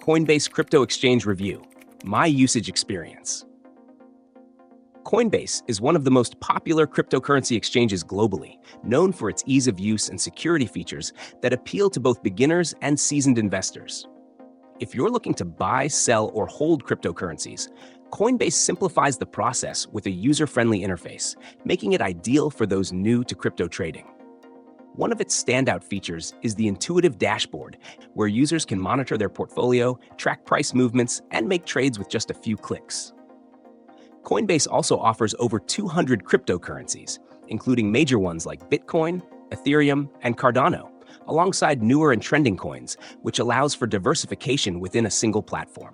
Coinbase Crypto Exchange Review, My Usage Experience. Coinbase is one of the most popular cryptocurrency exchanges globally, known for its ease of use and security features that appeal to both beginners and seasoned investors. If you're looking to buy, sell, or hold cryptocurrencies, Coinbase simplifies the process with a user-friendly interface, making it ideal for those new to crypto trading. One of its standout features is the intuitive dashboard, where users can monitor their portfolio, track price movements, and make trades with just a few clicks. Coinbase also offers over 200 cryptocurrencies, including major ones like Bitcoin, Ethereum, and Cardano, alongside newer and trending coins, which allows for diversification within a single platform.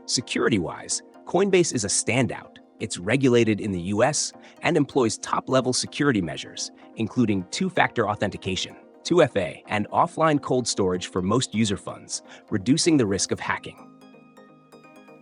Security-wise, Coinbase is a standout. It's regulated in the US and employs top-level security measures, including two-factor authentication, 2FA, and offline cold storage for most user funds, reducing the risk of hacking.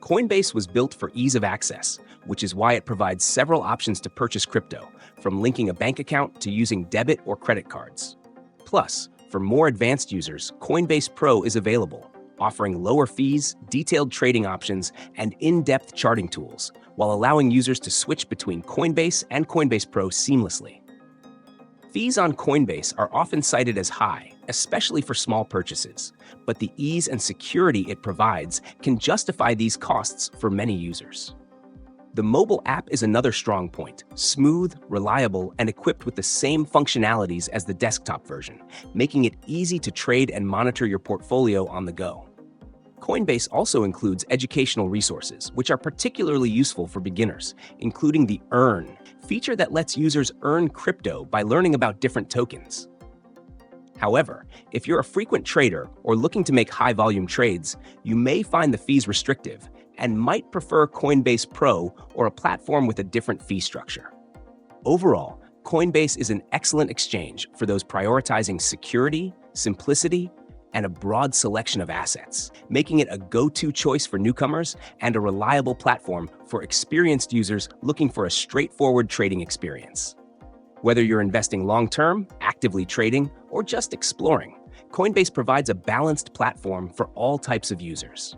Coinbase was built for ease of access, which is why it provides several options to purchase crypto, from linking a bank account to using debit or credit cards. Plus, for more advanced users, Coinbase Pro is available, offering lower fees, detailed trading options, and in-depth charting tools, while allowing users to switch between Coinbase and Coinbase Pro seamlessly. Fees on Coinbase are often cited as high, especially for small purchases, but the ease and security it provides can justify these costs for many users. The mobile app is another strong point, smooth, reliable, and equipped with the same functionalities as the desktop version, making it easy to trade and monitor your portfolio on the go. Coinbase also includes educational resources, which are particularly useful for beginners, including the Earn feature that lets users earn crypto by learning about different tokens. However, if you're a frequent trader or looking to make high-volume trades, you may find the fees restrictive and might prefer Coinbase Pro or a platform with a different fee structure. Overall, Coinbase is an excellent exchange for those prioritizing security, simplicity, and a broad selection of assets, making it a go-to choice for newcomers and a reliable platform for experienced users looking for a straightforward trading experience. Whether you're investing long-term, actively trading, or just exploring, Coinbase provides a balanced platform for all types of users.